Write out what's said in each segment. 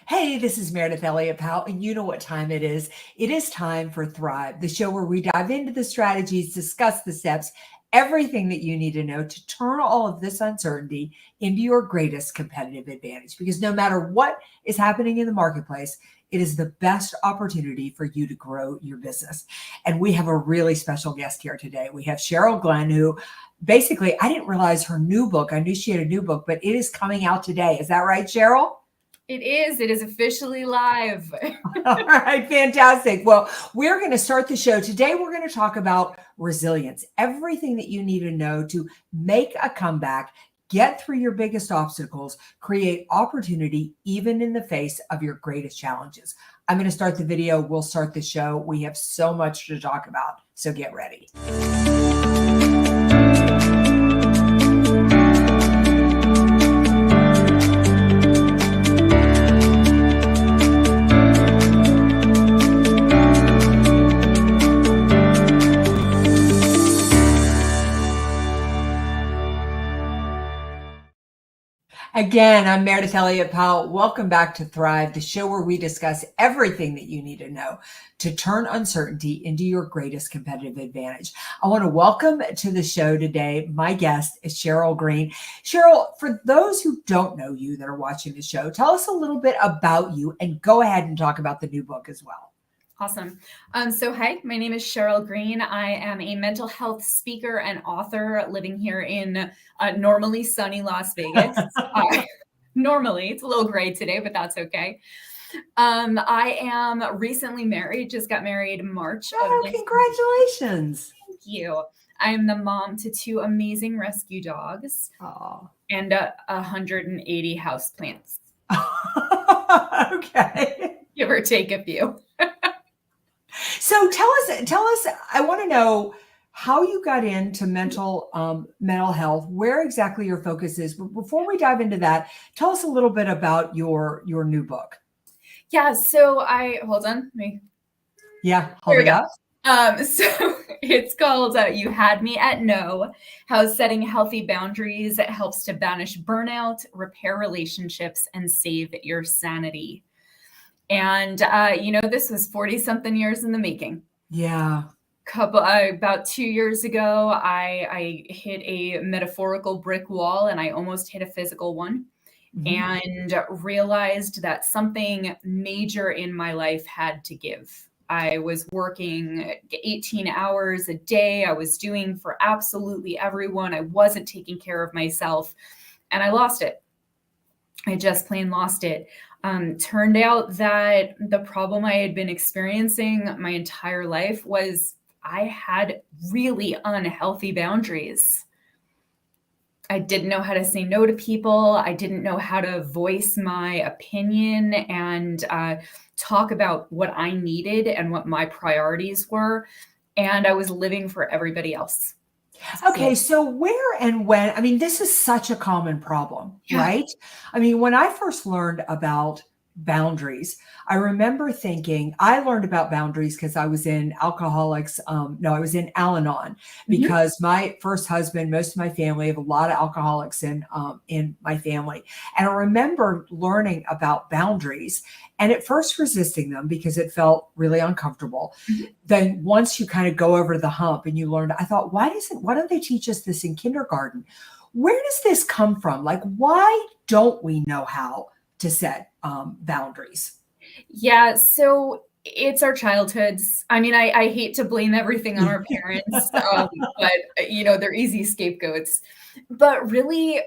Hey, this is Meridith Elliott Powell, and you know what time it is. It is time for Thrive, the show where we dive into the strategies, discuss the steps, everything that you need to know to turn all of this uncertainty into your greatest competitive advantage. Because no matter what is happening in the marketplace, it is the best opportunity for you to grow your business. And we have a really special guest here today. We have Sheryl Glenn, who basically, I didn't realize her new book. I knew she had a new book, but it is coming out today. Is that right, Sheryl? It is. It is officially live. All right, fantastic. Well, we're going to start the show. Today, we're going to talk about resilience, everything that you need to know to make a comeback, get through your biggest obstacles, create opportunity, even in the face of your greatest challenges. I'm going to start the video. We'll start the show. We have so much to talk about, so get ready. Again, I'm Meridith Elliott Powell. Welcome back to Thrive, the show where we discuss everything that you need to know to turn uncertainty into your greatest competitive advantage. I want to welcome to the show today, my guest is Sheryl Green. Sheryl, for those who don't know you that are watching the show, tell us a little bit about you and go ahead and talk about the new book as well. Awesome. Hi, my name is Sheryl Green. I am a mental health speaker and author living here in normally sunny Las Vegas. Normally, it's a little gray today, but that's okay. I am recently married, just got married in March. Congratulations. Thank you. I'm the mom to 2 amazing rescue dogs and 180 houseplants. Okay. Give or take a few. So tell us, I want to know how you got into mental health, where exactly your focus is. But before we dive into that, tell us a little bit about your new book. Yeah, so hold on. Hold it up. So it's called You Had Me at No, How Setting Healthy Boundaries Helps to Banish Burnout, Repair Relationships, and Save Your Sanity. And, this was 40 something years in the making. Yeah. About 2 years ago, I hit a metaphorical brick wall and I almost hit a physical one. And realized that something major in my life had to give. I was working 18 hours a day. I was doing for absolutely everyone. I wasn't taking care of myself and I lost it. I just plain lost it. Turned out that the problem I had been experiencing my entire life was I had really unhealthy boundaries. I didn't know how to say no to people. I didn't know how to voice my opinion and talk about what I needed and what my priorities were. And I was living for everybody else. Okay, so where and when, I mean, this is such a common problem, right? I mean, when I first learned about boundaries, I remember thinking, I learned about boundaries because I was in I was in Al-Anon because my first husband, most of my family have a lot of alcoholics in my family. And I remember learning about boundaries and at first resisting them because it felt really uncomfortable. Then once you kind of go over the hump and you learned, I thought, why don't they teach us this in kindergarten? Where does this come from? Like, why don't we know how to set boundaries? Yeah, so it's our childhoods. I mean, I hate to blame everything on our parents, but they're easy scapegoats. But really,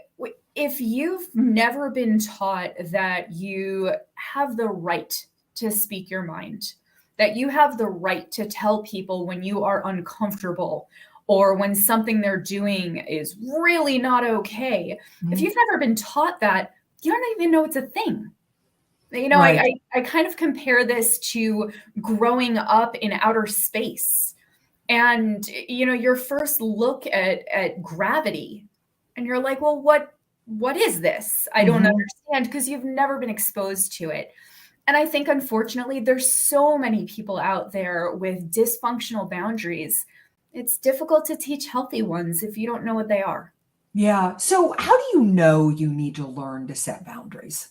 if you've never been taught that you have the right to speak your mind, that you have the right to tell people when you are uncomfortable or when something they're doing is really not okay, if you've never been taught that, you don't even know it's a thing. Right. I kind of compare this to growing up in outer space and, your first look at gravity and you're like, well, what is this? I don't understand because you've never been exposed to it. And I think, unfortunately, there's so many people out there with dysfunctional boundaries. It's difficult to teach healthy ones if you don't know what they are. Yeah. So how do you know you need to learn to set boundaries?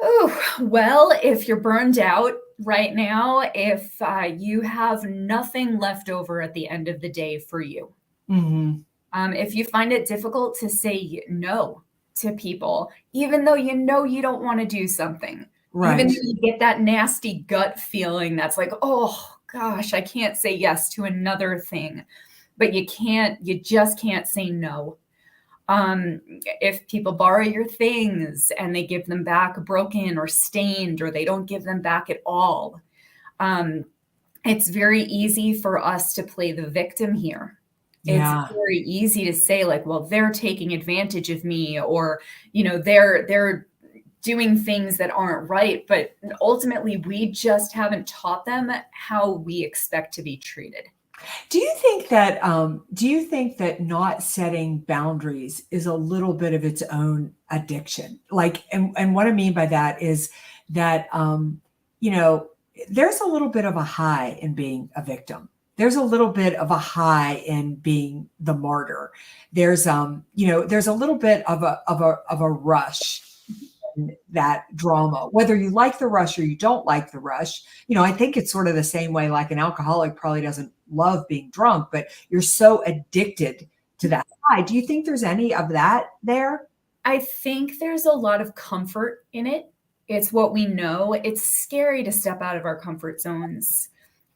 Oh, well, if you're burned out right now, if you have nothing left over at the end of the day for you, Hmm. if you find it difficult to say no to people, even though you know you don't want to do something, even Right. though you get that nasty gut feeling that's like, oh gosh, I can't say yes to another thing, but you just can't say no. If people borrow your things and they give them back broken or stained, or they don't give them back at all, um, it's very easy for us to play the victim here. It's Yeah. very easy to say like, well, they're taking advantage of me, or, they're doing things that aren't right. But ultimately, we just haven't taught them how we expect to be treated. Do you think that not setting boundaries is a little bit of its own addiction? Like, and what I mean by that is that, you know, there's a little bit of a high in being a victim. There's a little bit of a high in being the martyr. There's a little bit of a rush in that drama, whether you like the rush or you don't like the rush. I think it's sort of the same way, like an alcoholic probably doesn't love being drunk, but you're so addicted to that high. Do you think there's any of that there? I think there's a lot of comfort in it. It's what we know. It's scary to step out of our comfort zones.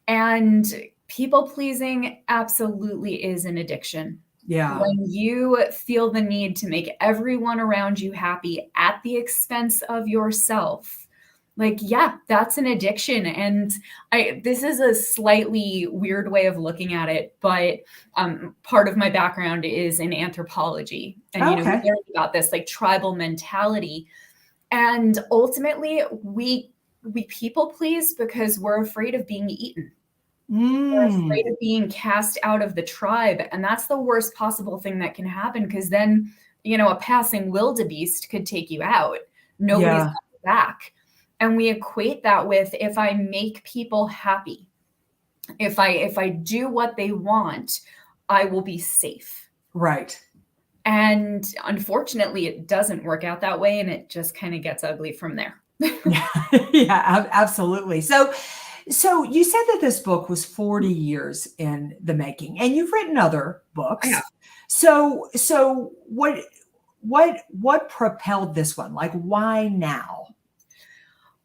And people pleasing absolutely is an addiction. Yeah. When you feel the need to make everyone around you happy at the expense of yourself, like, yeah, that's an addiction. And this is a slightly weird way of looking at it, but part of my background is in anthropology. And, Oh, we okay. learned about this like tribal mentality. And ultimately, we people please because we're afraid of being eaten. We're afraid Mm. of being cast out of the tribe. And that's the worst possible thing that can happen, because then, a passing wildebeest could take you out. Nobody's Yeah. got your back. And we equate that with, if I make people happy, if I do what they want, I will be safe. Right. And unfortunately, it doesn't work out that way. And it just kind of gets ugly from there. Yeah. Yeah, absolutely. So you said that this book was 40 years in the making, and you've written other Yeah. books. So what propelled this one? Like, why now?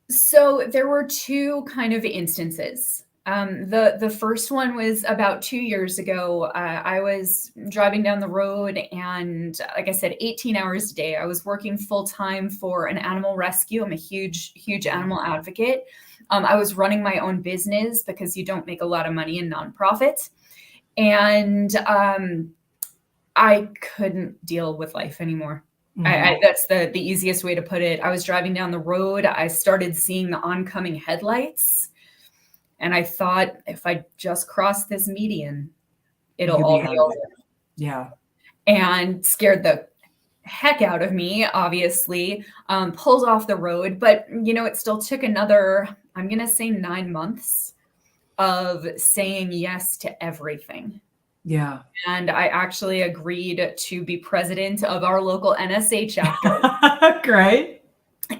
So there were two kind of instances. The first one was about 2 years ago. I was driving down the road, and like I said, 18 hours a day. I was working full time for an animal rescue. I'm a huge animal advocate. I was running my own business because you don't make a lot of money in nonprofits, and I couldn't deal with life anymore. Mhm. That's the easiest way to put it. I was driving down the road. I started seeing the oncoming headlights, and I thought, if I just cross this median, You it'll could all be be out of over. it. Yeah. And scared the heck out of me, obviously. Pulled off the road, but it still took another, I'm gonna say, 9 months of saying yes to everything. Yeah. And I actually agreed to be president of our local NSA chapter. Great.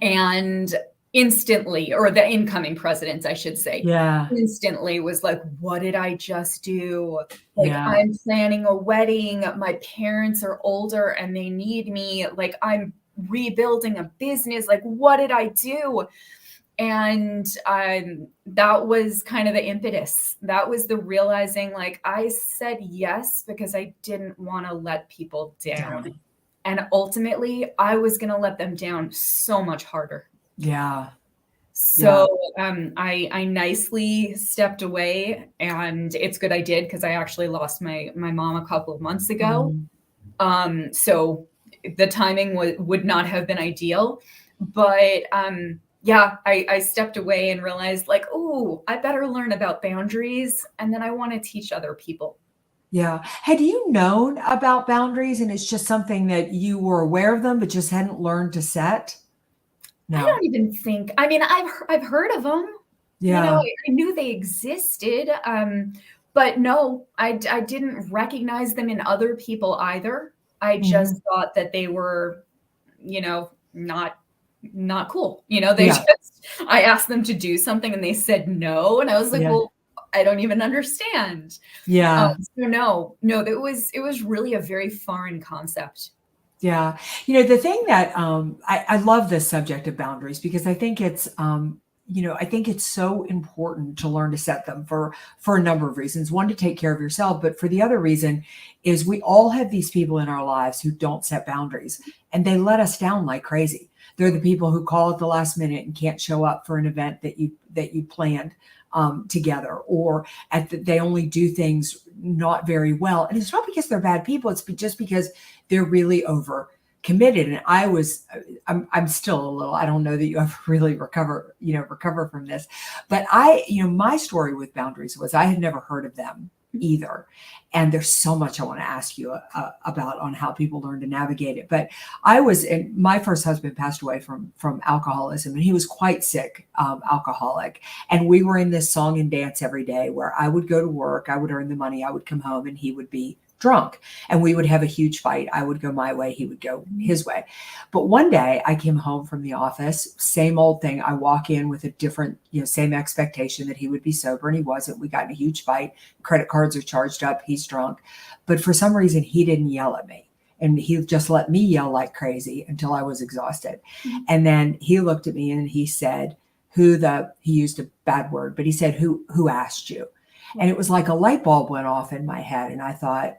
And instantly, or the incoming president, I should say, Yeah. instantly was like, what did I just do? Like, Yeah. I'm planning a wedding. My parents are older and they need me. Like, I'm rebuilding a business. Like, what did I do? And that was kind of the impetus. That was the realizing, like, I said yes because I didn't want to let people down. Down. And ultimately, I was going to let them down so much harder. Yeah. Yeah. So I nicely stepped away, and it's good I did, because I actually lost my mom a couple of months ago. Mhm. So the timing would not have been ideal, but yeah, I stepped away and realized, like, oh, I better learn about boundaries, and then I want to teach other people. Yeah. Had you known about boundaries and it's just something that you were aware of them, but just hadn't learned to set? I No. don't even think. I mean, I've heard of them. Yeah. I knew they existed, but no, I didn't recognize them in other people either. I Mhm. just thought that they were, not. not cool. They Yeah. just, I asked them to do something and they said no. And I was like, Yeah. well, I don't even understand. Yeah. So no, it was really a very foreign concept. Yeah. The thing that I love this subject of boundaries because I think I think it's so important to learn to set them for a number of reasons. One, to take care of yourself, but for the other reason is we all have these people in our lives who don't set boundaries and they let us down like crazy. They're the people who call at the last minute and can't show up for an event that you planned together, or they only do things not very well. And it's not because they're bad people. It's just because they're really over committed. And I'm still a little, I don't know that you ever really recover from this, but my story with boundaries was I had never heard of them either. And there's so much I want to ask you about on how people learn to navigate it. But and my first husband passed away from alcoholism, and he was quite sick, alcoholic. And we were in this song and dance every day where I would go to work, I would earn the money, I would come home, and he would be drunk, and we would have a huge fight. I would go my way, he would go his way. But one day I came home from the office, same old thing. I walk in with a different, same expectation that he would be sober, and he wasn't. We got in a huge fight. Credit cards are charged up. He's drunk. But for some reason, he didn't yell at me. And he just let me yell like crazy until I was exhausted. Mm-hmm. And then he looked at me and he said, he used a bad word, but he said, who asked you? And it was like a light bulb went off in my head. And I thought,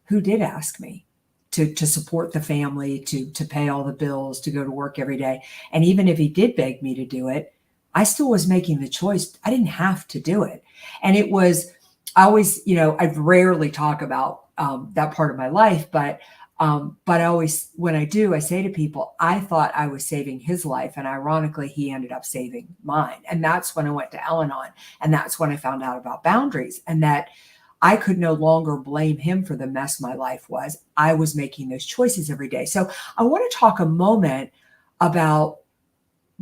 who did ask me to support the family, to pay all the bills, to go to work every day? And even if he did beg me to do it, I still was making the choice. I didn't have to do it. And it was, I always, I rarely talk about that part of my life, but I always, when I do, I say to people, I thought I was saving his life. And ironically, he ended up saving mine. And that's when I went to Al-Anon. And that's when I found out about boundaries, and that I could no longer blame him for the mess my life was. I was making those choices every day. So I want to talk a moment about,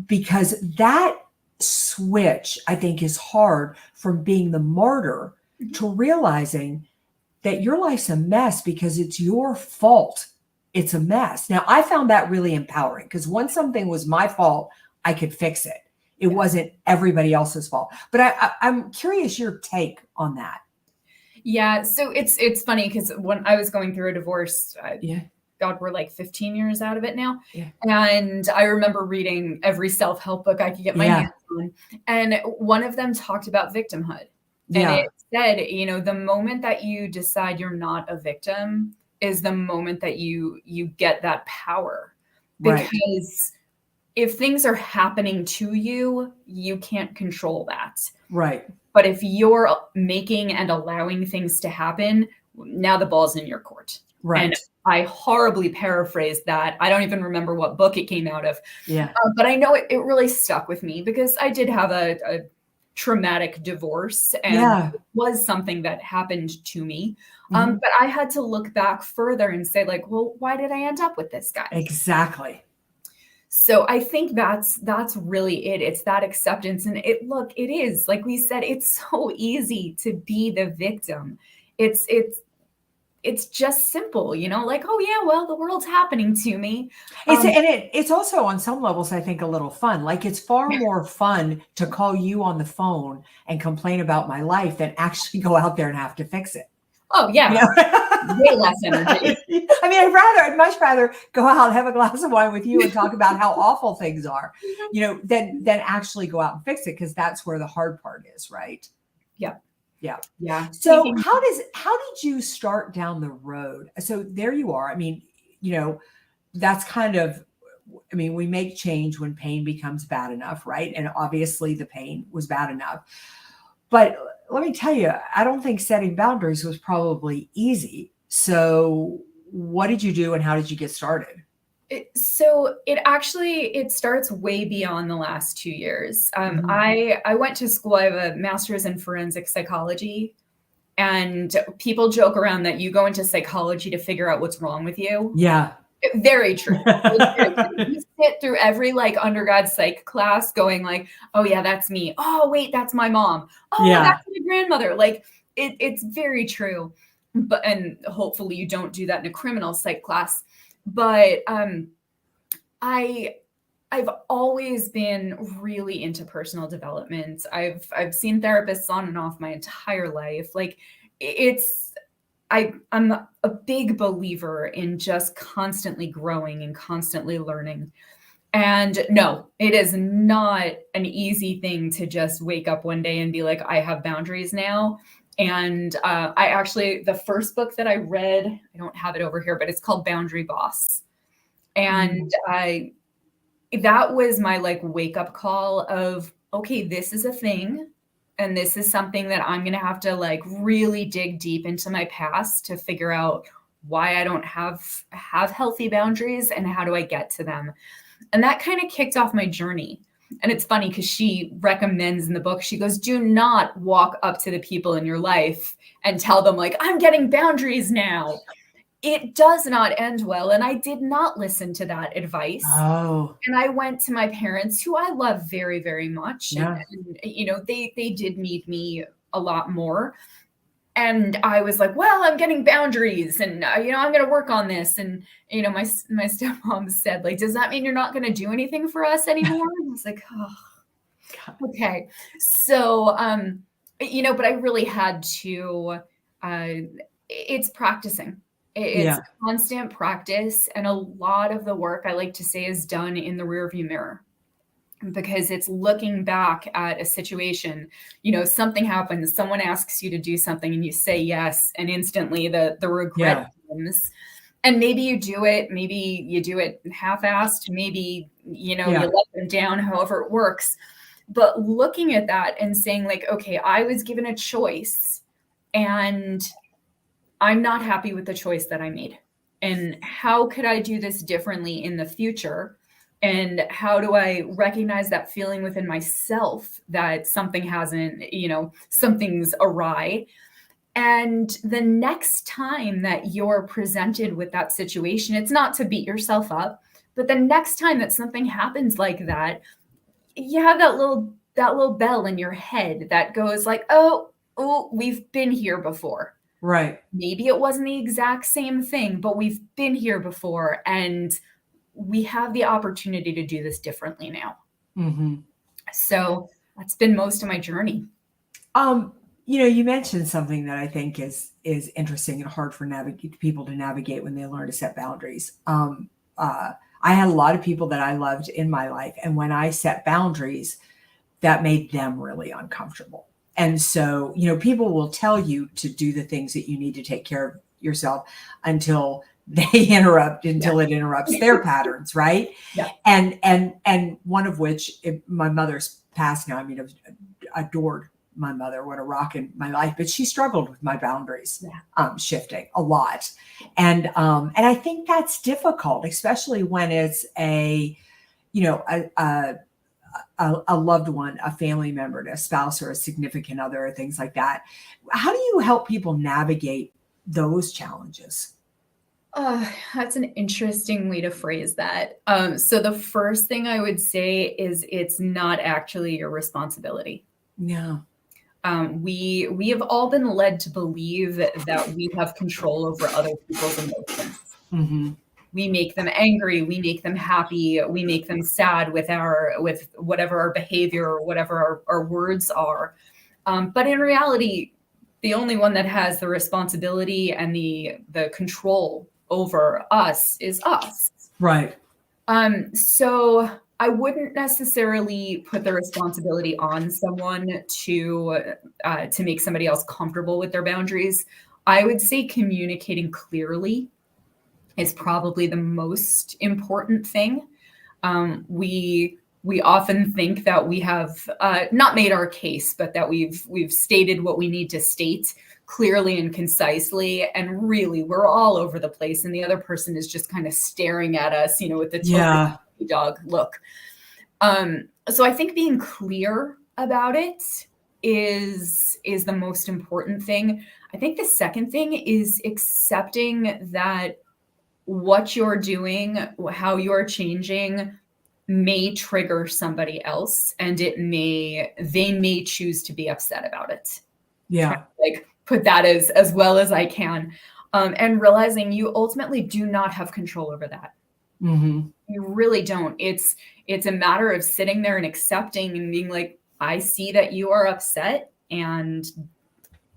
because that switch, I think, is hard from being the martyr to realizing that your life's a mess because it's your fault. It's a mess. Now, I found that really empowering because once something was my fault, I could fix it. It wasn't everybody else's fault. But I'm curious your take on that. Yeah. So it's funny because when I was going through a divorce, God, we're like 15 years out of it now. Yeah. And I remember reading every self-help book I could get my hands on. And one of them talked about victimhood. And it said, the moment that you decide you're not a victim is the moment that you get that power. Because if things are happening to you, you can't control that. Right. But if you're making and allowing things to happen, now the ball's in your court. Right. And I horribly paraphrased that. I don't even remember what book it came out of. Yeah. But I know it really stuck with me because I did have a traumatic divorce, and it was something that happened to me. But I had to look back further and say, like, well, why did I end up with this guy? Exactly. So I think that's really it. It's that acceptance. And it is, like we said, it's so easy to be the victim. It's just simple, like, oh yeah, well, the world's happening to me. It's also on some levels, I think, a little fun. Like, it's far more fun to call you on the phone and complain about my life than actually go out there and have to fix it. Oh yeah. Way less energy. I mean, I'd much rather go out and have a glass of wine with you and talk about how awful things are, than actually go out and fix it, because that's where the hard part is, right? Yeah. Yeah. So how did you start down the road? So there you are. I mean, that's kind of, we make change when pain becomes bad enough, right? And obviously the pain was bad enough. But let me tell you, I don't think setting boundaries was probably easy. So what did you do and how did you get started? So it starts way beyond the last 2 years. I went to school. I have a master's in forensic psychology, and people joke around that you go into psychology to figure out what's wrong with you. Yeah. Very true. You sit through every undergrad psych class going like, oh yeah, that's me. Oh wait, that's my mom. Oh, that's my grandmother. Like it's very true. And hopefully you don't do that in a criminal psych class. But I I've always been really into personal development. I've seen therapists on and off my entire life. Like it's I'm a big believer in just constantly growing and constantly learning. And no, it is not an easy thing to just wake up one day and be like, I have boundaries now. And I actually, the first book that I read, I don't have it over here, but it's called Boundary Boss. And that was my like wake up call of, okay, this is a thing. And this is something that I'm going to have to like really dig deep into my past to figure out why I don't have healthy boundaries and how do I get to them. And that kind of kicked off my journey. And it's funny because she recommends in the book, she goes, do not walk up to the people in your life and tell them like, I'm getting boundaries now. It does not end well. And I did not listen to that advice. Oh. And I went to my parents, who I love very, very much. Yeah. And you know, they did need me a lot more. And I was like, well, I'm getting boundaries and, you know, I'm going to work on this. And, you know, my stepmom said, like, does that mean you're not going to do anything for us anymore? And I was like, oh, okay. So, you know, but I really had to, it's practicing. It's constant practice. And a lot of the work I like to say is done in the rearview mirror. Because it's looking back at a situation, you know, something happens, someone asks you to do something and you say yes, and instantly the regret comes. And maybe you do it half-assed, maybe, you know, you let them down, however it works. But looking at that and saying like, okay, I was given a choice and I'm not happy with the choice that I made. And how could I do this differently in the future? And how do I recognize that feeling within myself that something hasn't, you know, something's awry? And the next time that you're presented with that situation, it's not to beat yourself up, but the next time that something happens like that, you have that little bell in your head that goes like, oh, we've been here before. Right. Maybe it wasn't the exact same thing, but we've been here before. And we have the opportunity to do this differently now. Mm-hmm. So that's been most of my journey. You know, you mentioned something that I think is interesting and hard for people to navigate when they learn to set boundaries. I had a lot of people that I loved in my life, and when I set boundaries, that made them really uncomfortable. And so, you know, people will tell you to do the things that you need to take care of yourself until it interrupts their patterns. Right. Yeah. And one of which, my mother's passed now. I mean, I adored my mother, what a rock in my life, but she struggled with my boundaries, shifting a lot. And I think that's difficult, especially when it's a loved one, a family member, a spouse or a significant other, or things like that. How do you help people navigate those challenges? That's an interesting way to phrase that. So the first thing I would say is it's not actually your responsibility. Yeah. We have all been led to believe that we have control over other people's emotions. Mm-hmm. We make them angry, we make them happy, we make them sad with whatever our behavior or whatever our words are. But in reality, the only one that has the responsibility and the control over us is us. Right. So I wouldn't necessarily put the responsibility on someone to make somebody else comfortable with their boundaries. I would say communicating clearly is probably the most important thing. We often think that we have not made our case, but that we've stated what we need to state clearly and concisely, and really we're all over the place, and the other person is just kind of staring at us, you know, with the dog look. So I think being clear about it is the most important thing. I think the second thing is accepting that what you're doing, how you're changing may trigger somebody else, and they may choose to be upset about it. Yeah. Like put that as well as I can. And realizing you ultimately do not have control over that. Mm-hmm. You really don't. It's a matter of sitting there and accepting and being like, I see that you are upset, and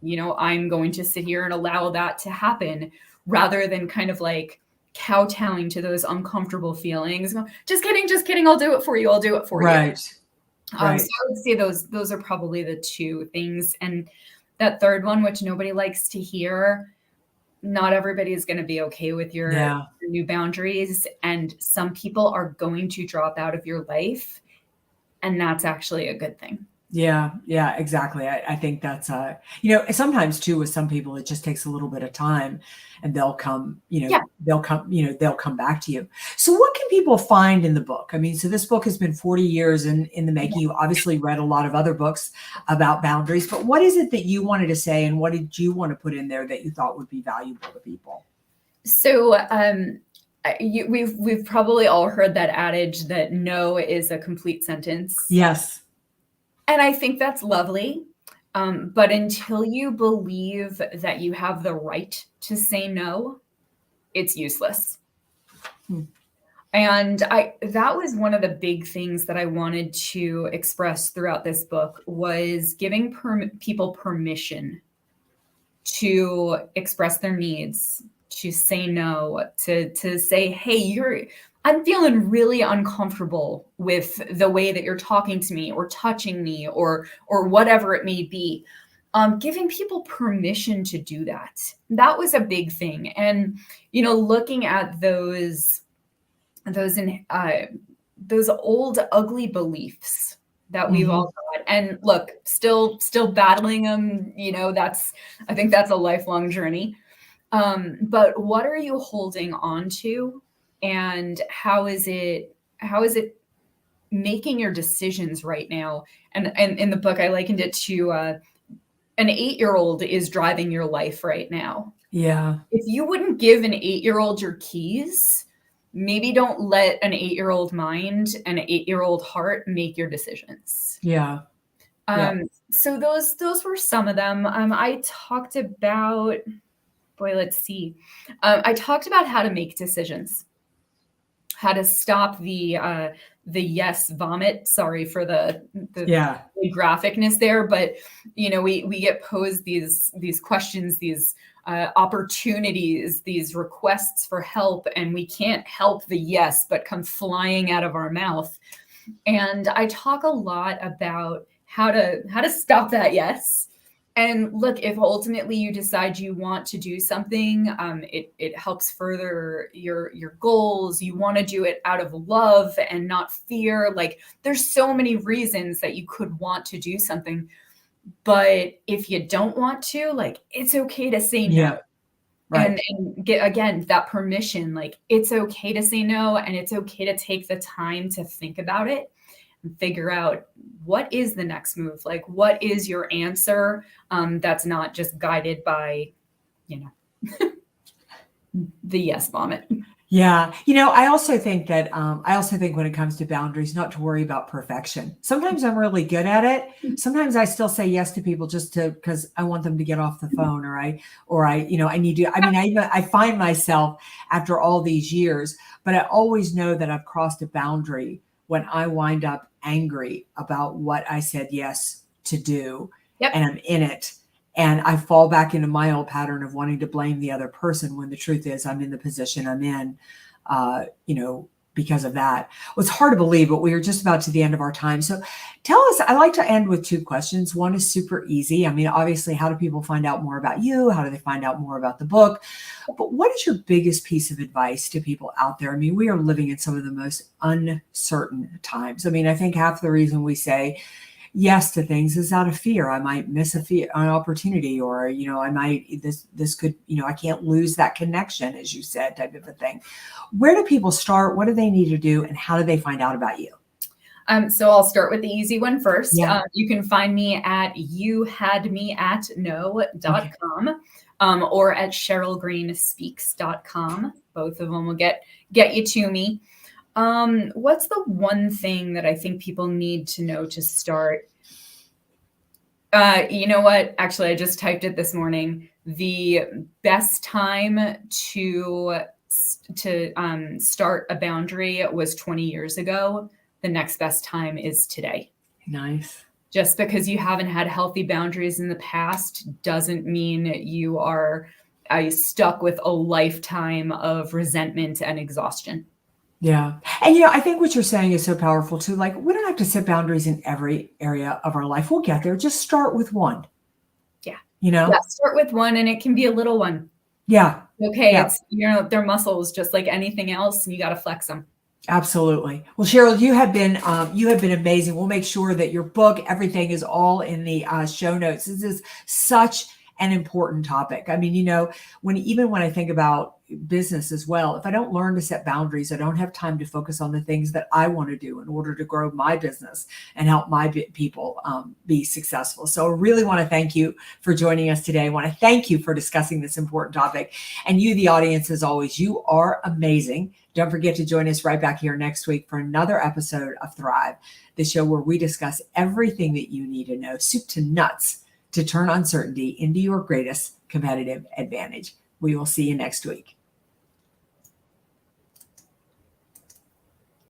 I'm going to sit here and allow that to happen, rather than kind of like kowtowing to those uncomfortable feelings. Just kidding. I'll do it for you. I'll do it for you. Right. So Right. I would say those are probably the two things. And that third one, which nobody likes to hear, not everybody is going to be okay with your Yeah. new boundaries. And some people are going to drop out of your life. And that's actually a good thing. Yeah, yeah, exactly. I think that's sometimes too with some people it just takes a little bit of time and they'll come, Yeah. they'll come back to you. So what can people find in the book? I mean, so this book has been 40 years in the making. You obviously read a lot of other books about boundaries, but what is it that you wanted to say and what did you want to put in there that you thought would be valuable to people? So we've probably all heard that adage that no is a complete sentence. Yes. And I think that's lovely. But until you believe that you have the right to say no, it's useless. And that was one of the big things that I wanted to express throughout this book, was giving people permission to express their needs, to say no, to say, hey, I'm feeling really uncomfortable with the way that you're talking to me or touching me or whatever it may be. Giving people permission to do that. That was a big thing. And, looking at those old ugly beliefs that we've all got, and look, still battling them, I think that's a lifelong journey. But what are you holding on to, and how is it making your decisions right now? And in the book, I likened it to an 8-year-old is driving your life right now. Yeah. If you wouldn't give an 8-year-old your keys, maybe don't let an 8-year-old mind and an 8-year-old heart make your decisions. Yeah. Yeah. So those were some of them. I talked about, let's see. I talked about how to make decisions, how to stop the yes vomit. Sorry for the graphicness there, but we get posed these questions, these opportunities, these requests for help, and we can't help the yes but come flying out of our mouth. And I talk a lot about how to stop that yes. And look, if ultimately you decide you want to do something, it helps further your goals. You want to do it out of love and not fear. Like, there's so many reasons that you could want to do something. But if you don't want to, like, it's okay to say no. Yeah. Right. And get, again, that permission. Like, it's okay to say no, and it's okay to take the time to think about it and figure out what is the next move. Like, what is your answer that's not just guided by, the yes vomit. Yeah. I also think that, when it comes to boundaries, not to worry about perfection. Sometimes I'm really good at it. Sometimes I still say yes to people just because I want them to get off the phone, or I need to, I find myself after all these years, but I always know that I've crossed a boundary when I wind up angry about what I said yes to do. Yep. And I'm in it. And I fall back into my old pattern of wanting to blame the other person when the truth is I'm in the position I'm in, because of that. Well, it's hard to believe, but we are just about to the end of our time. So tell us, I like to end with 2 questions. One is super easy. I mean, obviously, how do people find out more about you? How do they find out more about the book? But what is your biggest piece of advice to people out there? I mean, we are living in some of the most uncertain times. I mean, I think half the reason we say yes to things is out of fear. I might miss an opportunity, or, I might, this could, I can't lose that connection, as you said, type of a thing. Where do people start? What do they need to do? And how do they find out about you? So I'll start with the easy one first. Yeah. You can find me at youhadmeatno.com, or at SherylGreenspeaks.com. Both of them will get you to me. What's the one thing that I think people need to know to start? You know what? Actually, I just typed it this morning. The best time to start a boundary was 20 years ago, the next best time is today. Nice. Just because you haven't had healthy boundaries in the past doesn't mean you are stuck with a lifetime of resentment and exhaustion. Yeah. And, you know, I think what you're saying is so powerful too. Like, we don't have to set boundaries in every area of our life. We'll get there. Just start with one. Yeah. You know? Yeah. Start with one, and it can be a little one. Yeah. Okay. Yeah. It's, you know, they're muscles just like anything else, and you got to flex them. Absolutely. Well, Sheryl, you have been amazing. We'll make sure that your book, everything is all in the show notes. This is such an important topic. I mean, you know, even when I think about business as well, if I don't learn to set boundaries, I don't have time to focus on the things that I want to do in order to grow my business and help my people be successful. So I really want to thank you for joining us today. I want to thank you for discussing this important topic. And you, the audience, as always, you are amazing. Don't forget to join us right back here next week for another episode of Thrive, the show where we discuss everything that you need to know, soup to nuts, to turn uncertainty into your greatest competitive advantage. We will see you next week.